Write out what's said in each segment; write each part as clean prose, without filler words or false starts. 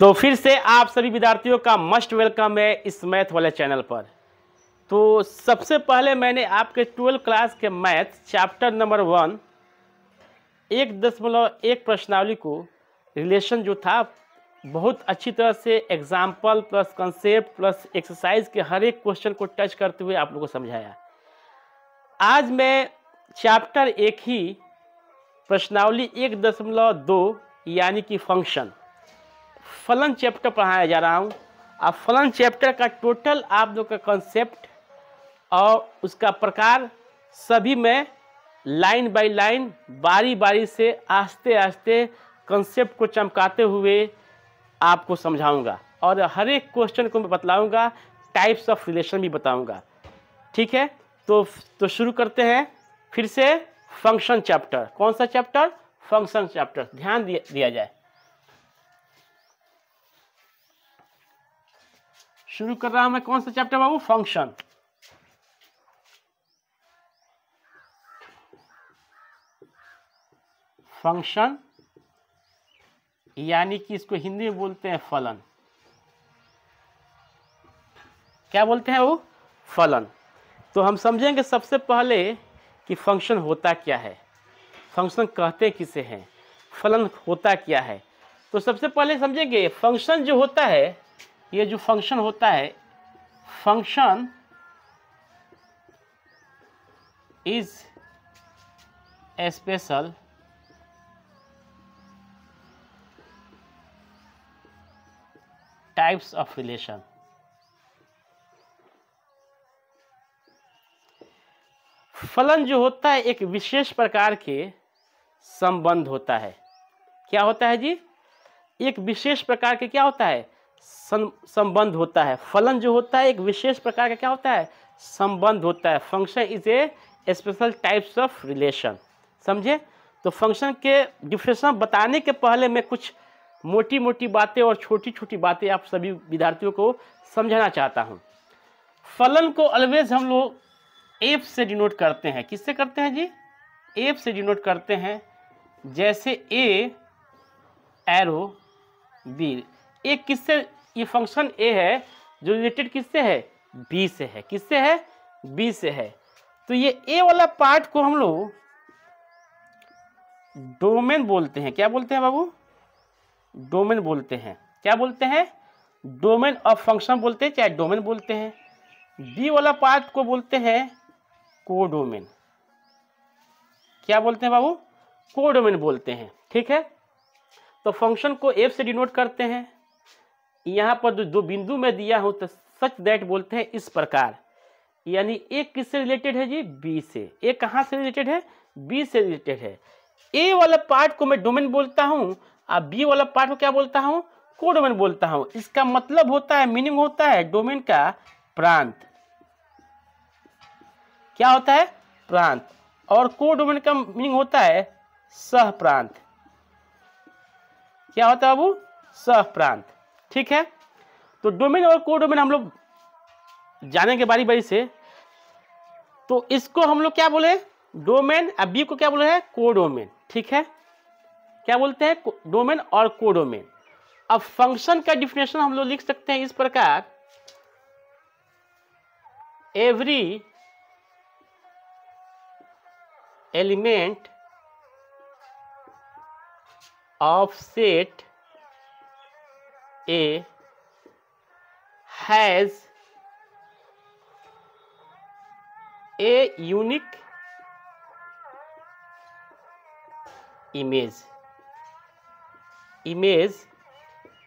तो फिर से आप सभी विद्यार्थियों का मस्ट वेलकम है इस मैथ वाले चैनल पर। तो सबसे पहले मैंने आपके 12 क्लास के मैथ चैप्टर नंबर 1 1.1 प्रश्नावली को रिलेशन जो था बहुत अच्छी तरह से example plus concept plus exercise के हर एक क्वेश्चन को टच करते हुए आप लोगों को समझाया। आज मैं चैप्टर 1 ही प्रश्नावली 1.2 यानी कि फलन चैप्टर पढ़ाया जा रहा हूँ। अब फलन चैप्टर का टोटल आप लोग का कंसेप्ट और उसका प्रकार सभी मैं लाइन बाय लाइन बारी बारी से आस्ते आस्ते कंसेप्ट को चमकाते हुए आपको समझाऊंगा और हर एक क्वेश्चन को मैं बतलाऊंगा, टाइप्स ऑफ रिलेशन भी बताऊंगा। ठीक है, तो शुरू करते हैं फिर से फंक्शन चैप्टर। कौन सा चैप्टर? Function chapter. ध्यान दिया जाए। शुरू कर रहा हूं मैं कौन सा चैप्टर बाबू? फंक्शन। फंक्शन यानी कि इसको हिंदी में बोलते हैं फलन। क्या बोलते हैं वो? फलन। तो हम समझेंगे सबसे पहले कि फंक्शन होता क्या है, फंक्शन कहते किसे हैं, फलन होता क्या है। तो सबसे पहले समझेंगे फंक्शन जो होता है, ये जो फंक्शन होता है, function is a special types of relation. फलन जो होता है एक विशेष प्रकार के संबंध होता है। क्या होता है जी? एक विशेष प्रकार के क्या होता है? संबंध होता है। फलन जो होता है एक विशेष प्रकार का क्या होता है? संबंध होता है। Function is a special types of relation. समझे? तो फंक्शन के डिफिनेशन बताने के पहले मैं कुछ मोटी मोटी बातें और छोटी छोटी बातें आप सभी विद्यार्थियों को समझाना चाहता हूं। फलन को ऑलवेज हम लोग एफ से डिनोट करते हैं। किससे करते हैं जी? एफ से डिनोट करते हैं। जैसे ए एरो बी। ए किससे? ये फंक्शन ए है जो रिलेटेड किससे है? बी से है। किससे है? बी से है। तो ये ए वाला पार्ट को हम लोग डोमेन बोलते हैं। क्या बोलते हैं बाबू? डोमेन बोलते हैं। क्या बोलते हैं? डोमेन ऑफ फंक्शन बोलते हैं, चाहे डोमेन बोलते हैं। बी वाला पार्ट को बोलते हैं कोडोमेन। क्या बोलते हैं बाबू? कोडोमेन बोलते हैं। ठीक है, तो फंक्शन को एफ से डिनोट करते हैं। यहाँ पर दो बिंदु में दिया हूं तो सच दैट बोलते हैं इस प्रकार। यानी ए किससे रिलेटेड है जी? बी से। ए कहाँ से रिलेटेड है? बी से रिलेटेड है। ए वाला पार्ट को मैं डोमेन बोलता हूँ और बी वाला पार्ट को क्या बोलता हूँ? कोडोमेन बोलता हूँ। इसका मतलब होता है, मीनिंग होता है डोमेन का प्रांत। क्या होता है? प्रांत। और कोडोमेन का मीनिंग होता है सह प्रांत। क्या होता है बाबू? सह प्रांत। ठीक है, तो डोमेन और कोडोमेन हम लोग जानेंगे बारी बारी से। तो इसको हम लोग क्या बोले? डोमेन। अब बी को क्या बोले हैं? कोडोमेन। ठीक है, क्या बोलते हैं? डोमेन और कोडोमेन। अब फंक्शन का डिफिनेशन हम लोग लिख सकते हैं इस प्रकार। Every element of set A has a unique image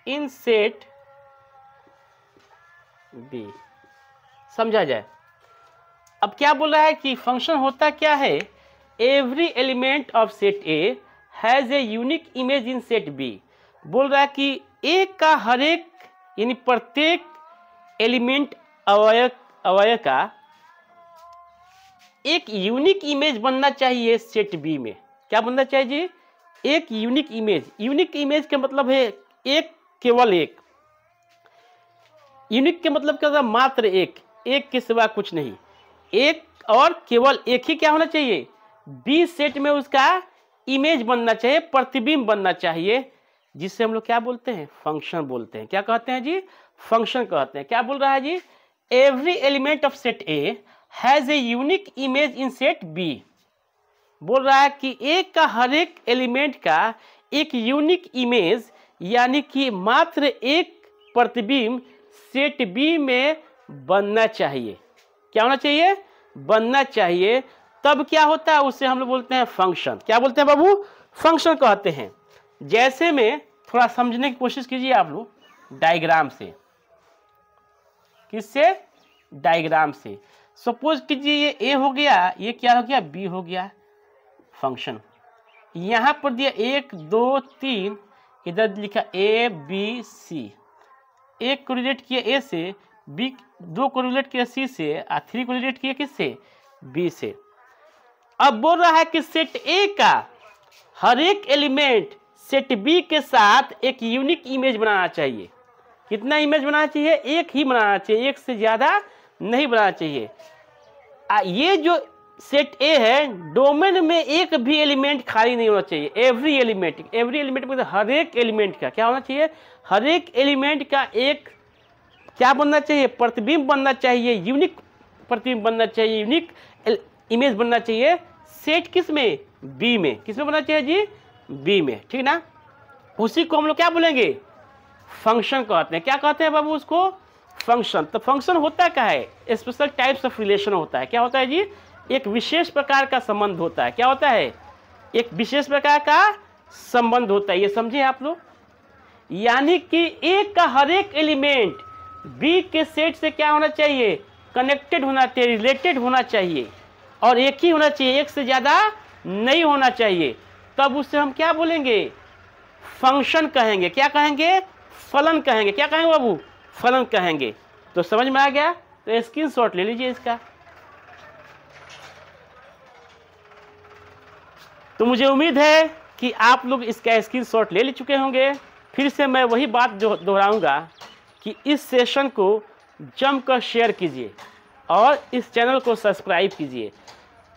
in set B। समझा जाए। अब क्या बोल रहा है कि फंक्शन होता क्या है? Every element of set A has a unique image in set B। बोल रहा है कि ए का हर एक यानी प्रत्येक एलिमेंट अवयव का एक यूनिक इमेज बनना चाहिए सेट बी में। क्या बनना चाहिए जी? एक यूनिक इमेज। यूनिक इमेज का मतलब है एक, केवल एक। यूनिक के मतलब क्या? मात्र एक, एक के सिवा कुछ नहीं। एक और केवल एक ही क्या होना चाहिए? बी सेट में उसका इमेज बनना चाहिए, प्रतिबिंब बनना चाहिए, जिससे हम लोग क्या बोलते हैं, फंक्शन बोलते हैं। क्या कहते हैं जी, फंक्शन कहते हैं। क्या बोल रहा है जी, every element of set A has a unique image in set B. बोल रहा है कि ए का हर एक एलिमेंट का एक यूनिक इमेज यानी कि मात्र एक प्रतिबिंब सेट बी में बनना चाहिए। क्या होना चाहिए, बनना चाहिए। तब क्या होता है, उसे हम लोग बोलते हैं फंक्शन। क्या बोलते हैं बाबू, फंक्शन कहते हैं। जैसे में थोड़ा समझने की कोशिश कीजिए आप लोग डायग्राम से। किससे, डायग्राम से। सपोज कीजिए ये ए हो गया, ये क्या हो गया, बी हो गया। फंक्शन यहां पर दिया 1 2 3, इधर लिखा ए बी सी। एक को रिलेट किया ए से, बी 2 को रिलेट किया सी से, और 3 को रिलेट किया किससे, बी से। अब बोल रहा है कि सेट ए का हर एक एलिमेंट सेट बी के साथ एक यूनिक इमेज बनाना चाहिए। कितना इमेज बनाना चाहिए, एक ही बनाना चाहिए, एक से ज्यादा नहीं बनाना चाहिए। ये जो सेट ए है, डोमेन में एक भी एलिमेंट खाली नहीं होना चाहिए। एवरी एलिमेंट मतलब हर एक एलिमेंट का क्या होना चाहिए, हर एक एलिमेंट का एक क्या बनना चाहिए, प्रतिबिंब बनना चाहिए, यूनिक प्रतिबिंब बनना चाहिए, यूनिक इमेज बनना चाहिए। सेट किस में, बी में। किस में बनना चाहिए जी, बी में, ठीक ना। उसी को हम लोग क्या बोलेंगे, फंक्शन कहते हैं। क्या कहते हैं बाबू उसको, फंक्शन। तो फंक्शन होता क्या है, स्पेशल टाइप्स ऑफ रिलेशन होता है। क्या होता है जी, एक विशेष प्रकार का संबंध होता है। क्या होता है, एक विशेष प्रकार का संबंध होता है। ये समझे आप लोग, यानी कि ए का हर एक एलिमेंट बी के सेट से क्या होना चाहिए, कनेक्टेड होना चाहिए, रिलेटेड होना चाहिए, और एक ही होना चाहिए, एक से ज्यादा नहीं होना चाहिए। तब उससे हम क्या बोलेंगे, फंक्शन कहेंगे। क्या कहेंगे, फलन कहेंगे। क्या कहेंगे बाबू, फलन कहेंगे। तो समझ में आ गया, तो स्क्रीनशॉट ले लीजिए इसका। तो मुझे उम्मीद है कि आप लोग इसका स्क्रीनशॉट ले चुके होंगे। फिर से मैं वही बात जो दोहराऊंगा कि इस सेशन को जमकर शेयर कीजिए और इस चैनल को सब्सक्राइब कीजिए।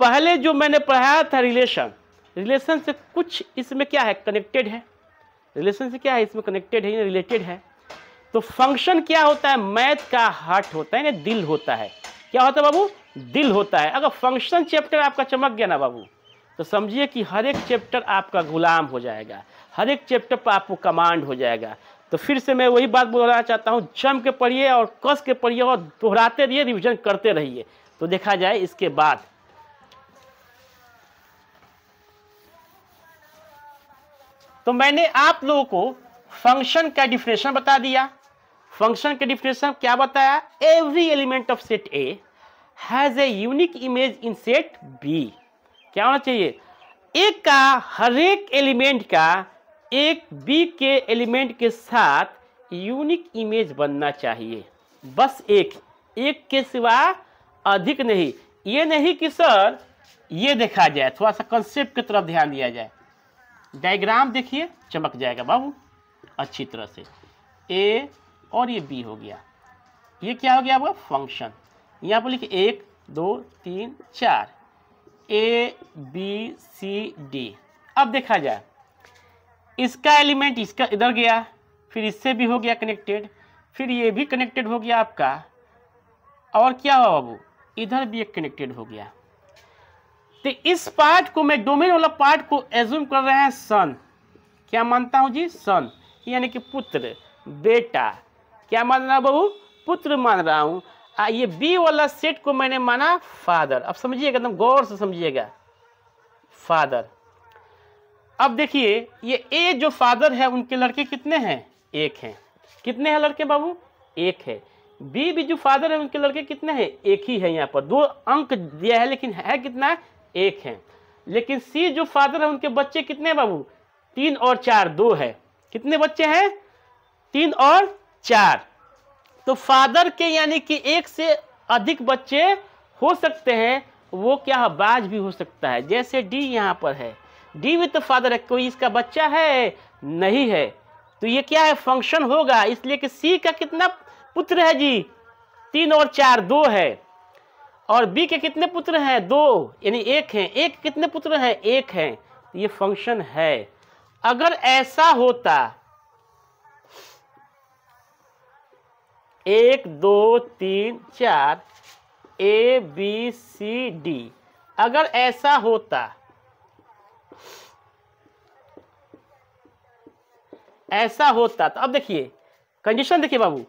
पहले जो मैंने पढ़ाया था रिलेशन से कुछ इसमें क्या है, कनेक्टेड है। रिलेशन से क्या है, इसमें कनेक्टेड है, रिलेटेड है। तो फंक्शन क्या होता है, मैथ का हार्ट होता है ना, दिल होता है। क्या होता है बाबू, दिल होता है। अगर फंक्शन चैप्टर आपका चमक गया ना बाबू, तो समझिए कि हर एक चैप्टर आपका गुलाम हो जाएगा, हर एक चैप्टर पर आपको कमांड हो जाएगा। तो फिर से मैं वही बात बोलना चाहता हूँ, जम के पढ़िए और कस के पढ़िए और दोहराते रहिए, रिवीजन करते रहिए, तो देखा जाए इसके बाद। तो मैंने आप लोगों को फंक्शन का डिफिनेशन बता दिया। फंक्शन का डिफिनेशन क्या बताया, every element of set A has a unique image in set B. क्या होना चाहिए, ए का हर एक एलिमेंट का एक बी के एलिमेंट के साथ यूनिक इमेज बनना चाहिए। बस एक के सिवा अधिक नहीं। ये नहीं कि सर ये देखा जाए, थोड़ा सा कंसेप्ट की तरफ ध्यान दिया जाए। डायग्राम देखिए, चमक जाएगा बाबू अच्छी तरह से। ए और ये बी हो गया, ये क्या हो गया आपका फंक्शन। यहाँ पर लिखिए 1 2 3 4, ए बी सी डी। अब देखा जाए, इसका एलिमेंट इसका इधर गया, फिर इससे भी हो गया कनेक्टेड, फिर ये भी कनेक्टेड हो गया आपका, और क्या हुआ बाबू, इधर भी एक कनेक्टेड हो गया। तो इस पार्ट को मैं डोमेन वाला पार्ट को एज्यूम कर रहे हैं सन। क्या मानता हूं जी, सन यानी कि पुत्र, बेटा। क्या मान रहा बाबू, पुत्र मान रहा हूं। ये बी वाला सेट को मैंने माना फादर। अब समझिएगा, एकदम गौर से समझिएगा, फादर। अब देखिए, ये ए जो फादर है उनके लड़के कितने हैं, एक हैं। कितने हैं लड़के बाबू, एक है। बी भी जो फादर है उनके लड़के कितने हैं, एक ही है। यहाँ पर 2 अंक दिया है, लेकिन है कितना, एक है। लेकिन सी जो फादर है उनके बच्चे कितने हैं बाबू, 3 और 4, 2 है। कितने बच्चे हैं, 3 और 4। तो फादर के यानी कि एक से अधिक बच्चे हो सकते हैं। वो क्या, बाज भी हो सकता है। जैसे डी यहाँ पर है, डी भी तो फादर है, कोई इसका बच्चा है नहीं है। तो ये क्या है, फंक्शन होगा। इसलिए कि सी का कितना पुत्र है जी, 3 और 4, 2 है। और बी के कितने पुत्र हैं, 2 यानी 1 है। एक कितने पुत्र हैं, 1 है। तो ये फंक्शन है। अगर ऐसा होता 1 2 3 4 A B C D। अगर ऐसा होता, तो अब देखिए कंडीशन देखिए बाबू,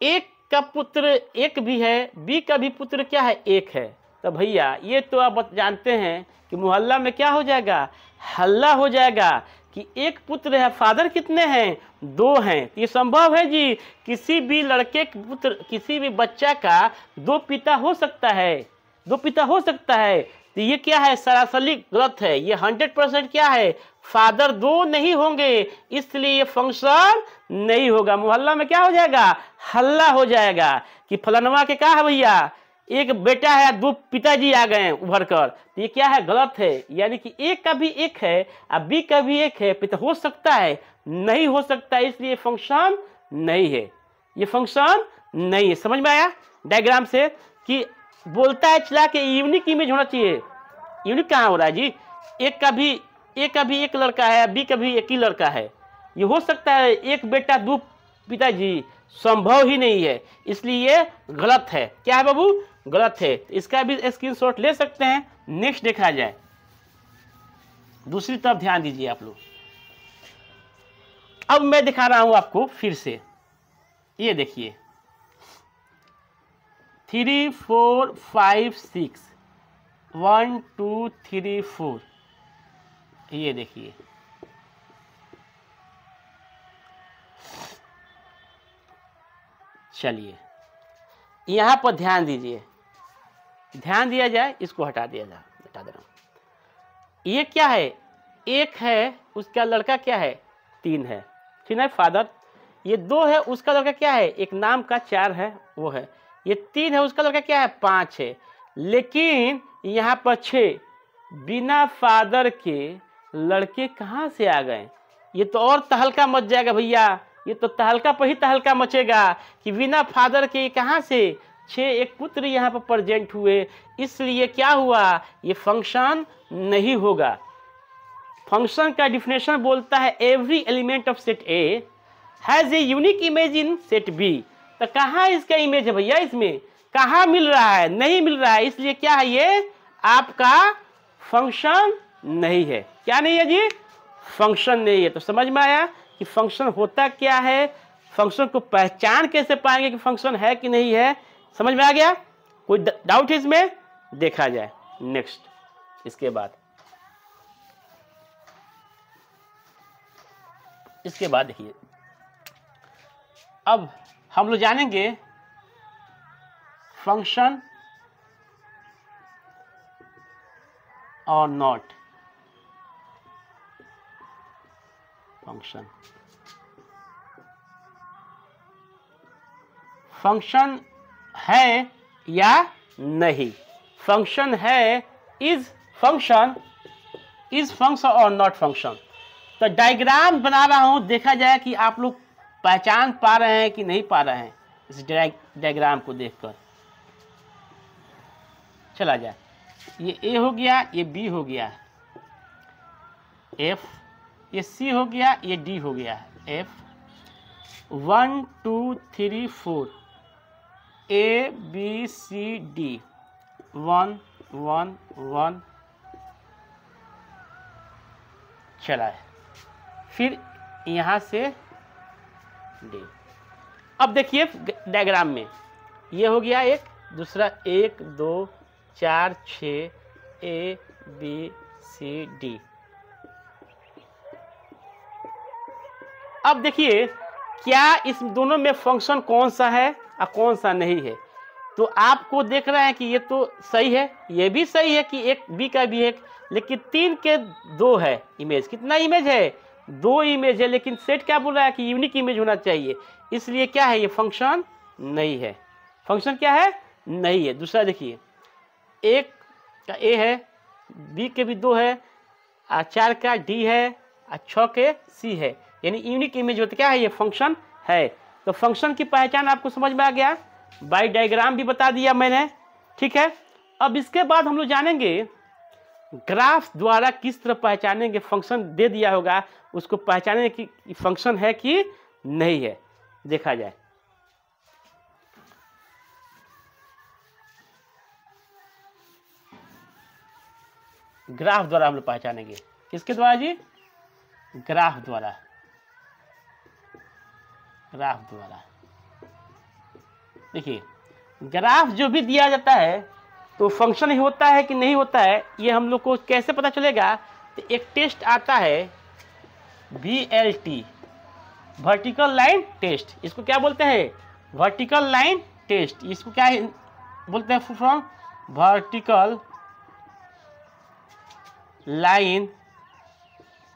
एक का पुत्र एक भी है, बी का भी पुत्र क्या है, एक है। तो भैया ये तो आप जानते हैं कि मोहल्ला में क्या हो जाएगा, हल्ला हो जाएगा कि एक पुत्र है, फादर कितने हैं, 2 हैं। ये संभव है जी, किसी भी लड़के के पुत्र, किसी भी बच्चा का 2 पिता हो सकता है, 2 पिता हो सकता है। तो ये क्या है, सरासरी गलत है। ये 100% क्या है, फादर 2 नहीं होंगे, इसलिए ये फंक्शन नहीं होगा। मोहल्ला में क्या हो जाएगा, हल्ला हो जाएगा कि फलानवा के क्या है भैया, एक बेटा है, 2 पिताजी आ गए उभर कर। तो ये क्या है, गलत है। यानी कि एक का भी एक है और बी का भी एक है, पिता हो सकता है, नहीं हो सकता, इसलिए फंक्शन नहीं है, ये फंक्शन नहीं है। समझ में आया डायग्राम से कि बोलता है चला के यूनिक इमेज होना चाहिए। यूनिक कहाँ हो रहा है जी, एक का भी एक लड़का है, बी का भी एक ही लड़का है, ये हो सकता है एक बेटा 2 पिताजी, संभव ही नहीं है, इसलिए गलत है। क्या है बाबू, गलत है। इसका भी स्क्रीनशॉट ले सकते हैं। नेक्स्ट देखा जाए, दूसरी तरफ ध्यान दीजिए आप लोग। अब मैं दिखा रहा हूं आपको फिर से, ये देखिए 3 4 5 6 1 2 3 4, ये देखिए चलिए यहां पर ध्यान दीजिए, ध्यान दिया जाए, इसको हटा दे रहा हूं। ये क्या है, एक है, उसका लड़का क्या है, 3 है, ठीक है फादर। ये 2 है, उसका लड़का क्या है, एक नाम का 4 है वो है। ये 3 है, उसका लड़का क्या है, 5 है। लेकिन यहाँ पर 6 बिना फादर के लड़के कहाँ से आ गए, ये तो और तहलका मच जाएगा भैया। ये तो तहलका पर ही तहलका मचेगा कि बिना फादर के कहाँ से 6 एक पुत्र यहाँ पर प्रेजेंट हुए, इसलिए क्या हुआ, ये फंक्शन नहीं होगा। फंक्शन का डिफिनेशन बोलता है every element of set A has a unique image in set B. तो कहाँ इसका इमेज है भैया, इसमें कहाँ मिल रहा है, नहीं मिल रहा है, इसलिए क्या है, ये आपका फंक्शन नहीं है। क्या नहीं है जी, फंक्शन नहीं है। तो समझ में आया कि फंक्शन होता क्या है, फंक्शन को पहचान कैसे पाएंगे कि फंक्शन है कि नहीं है। समझ में आ गया, कोई डाउट है इसमें, देखा जाए नेक्स्ट। इसके बाद देखिए, अब हम लोग जानेंगे फंक्शन और नॉट फंक्शन। फंक्शन है या नहीं, फंक्शन है, इज फंक्शन और नॉट फंक्शन। तो डायग्राम बना रहा हूं, देखा जाए कि आप लोग पहचान पा रहे हैं कि नहीं पा रहे हैं इस डायग्राम को देखकर। चला जाए, ये ए हो गया, ये बी हो गया एफ, ये सी हो गया, ये डी हो गया F. 1 2 3 4 A B C D, 1 1 1 चला है, फिर यहाँ से डी। अब देखिए डायग्राम में ये हो गया एक, दूसरा 1 2 4 6 ए बी सी डी। अब देखिए क्या इस दोनों में फंक्शन कौन सा है और कौन सा नहीं है। तो आपको देख रहे हैं कि ये तो सही है, ये भी सही है कि एक बी का भी एक, लेकिन 3 के 2 है इमेज। कितना इमेज है, 2 इमेज है, लेकिन सेट क्या बोल रहा है कि यूनिक इमेज होना चाहिए, इसलिए क्या है, ये फंक्शन नहीं है। फंक्शन क्या है, नहीं है। दूसरा देखिए, 1 का ए है, बी के भी 2 है, और 4 का डी है, और 6 के सी है, यानी यूनिक इमेज होता क्या है, ये फंक्शन है। तो फंक्शन की पहचान आपको समझ में आ गया, बाय डायग्राम भी बता दिया मैंने, ठीक है। अब इसके बाद हम लोग जानेंगे ग्राफ द्वारा किस तरह पहचानेंगे, फंक्शन दे दिया होगा उसको पहचानेंगे कि फंक्शन है कि नहीं है। देखा जाए, ग्राफ द्वारा हम लोग पहचानेंगे। किसके द्वारा जी? ग्राफ द्वारा। ग्राफ द्वारा देखिए, ग्राफ जो भी दिया जाता है तो फंक्शन ही होता है कि नहीं होता है, ये हम लोग को कैसे पता चलेगा? तो एक टेस्ट आता है VLT, वर्टिकल लाइन टेस्ट। इसको क्या बोलते हैं? Vertical line test. इसको क्या बोलते हैं? Full form vertical line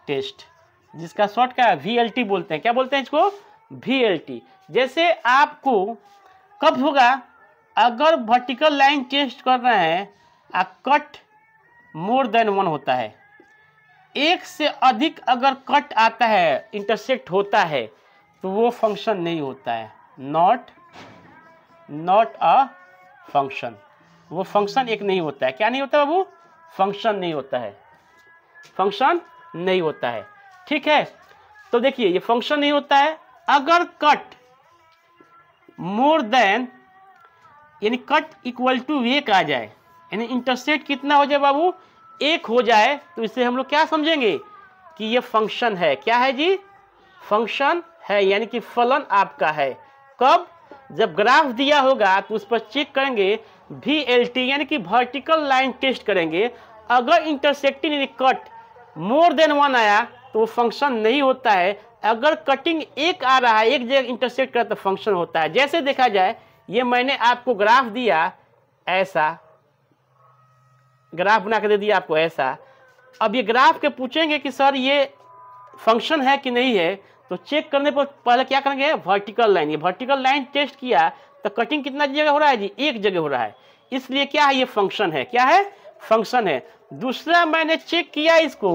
test, जिसका शॉर्ट क्या है? VLT बोलते हैं। क्या बोलते हैं इसको? VLT। जैसे आपको कब होगा? अगर वर्टिकल लाइन टेस्ट कर रहे हैं, कट मोर देन 1 होता है, एक से अधिक अगर कट आता है, इंटरसेक्ट होता है, तो वो फंक्शन नहीं होता है। Not a function. वो फंक्शन एक नहीं होता है। क्या नहीं होता बाबू? फंक्शन नहीं होता है। फंक्शन नहीं होता है। ठीक है, तो देखिए ये फंक्शन नहीं होता है। अगर कट मोर देन, यानी कट इक्वल टू 1 आ जाए, यानी इंटरसेक्ट कितना हो जाए बाबू? 1 हो जाए, तो इसे हम लोग क्या समझेंगे? कि ये फंक्शन है। क्या है जी? फंक्शन है, यानी कि फलन आपका है। कब? जब ग्राफ दिया होगा तो उस पर चेक करेंगे VLT, यानी कि वर्टिकल लाइन टेस्ट करेंगे। अगर इंटरसेक्टिंग यानी कट मोर देन 1 आया तो वो फंक्शन नहीं होता है। अगर कटिंग 1 आ रहा है, एक जगह इंटरसेक्ट कर, तो फंक्शन होता है। जैसे देखा जाए, ये मैंने आपको ग्राफ दिया, ऐसा ग्राफ बना के दे दिया आपको ऐसा। अब ये ग्राफ के पूछेंगे कि सर ये फंक्शन है कि नहीं है, तो चेक करने पर पहले क्या करेंगे? Vertical line. ये वर्टिकल लाइन टेस्ट किया तो कटिंग कितना जगह हो रहा है जी? 1 जगह हो रहा है। इसलिए क्या है? ये फंक्शन है। क्या है? फंक्शन है। दूसरा, मैंने चेक किया इसको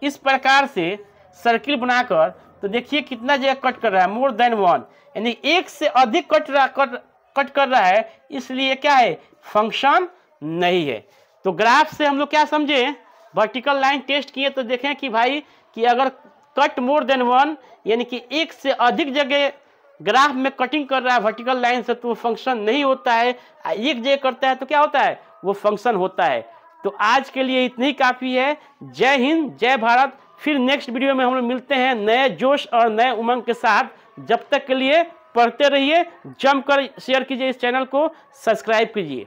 इस प्रकार से सर्किल बनाकर, तो देखिए कितना जगह कट कर रहा है? मोर देन 1, यानी 1 से अधिक कट कर रहा है। इसलिए क्या है? फंक्शन नहीं है। तो ग्राफ से हम लोग क्या समझे? वर्टिकल लाइन टेस्ट किए तो देखें कि भाई कि अगर कट मोर देन 1, यानी कि 1 से अधिक जगह ग्राफ में कटिंग कर रहा है वर्टिकल लाइन से, तो वो फंक्शन नहीं होता है। एक जगह करता है तो क्या होता है? वो फंक्शन होता है। तो आज के लिए इतनी काफ़ी है। जय हिंद, जय भारत। फिर नेक्स्ट वीडियो में हम लोग मिलते हैं नए जोश और नए उमंग के साथ। जब तक के लिए पढ़ते रहिए, जमकर शेयर कीजिए, इस चैनल को सब्सक्राइब कीजिए।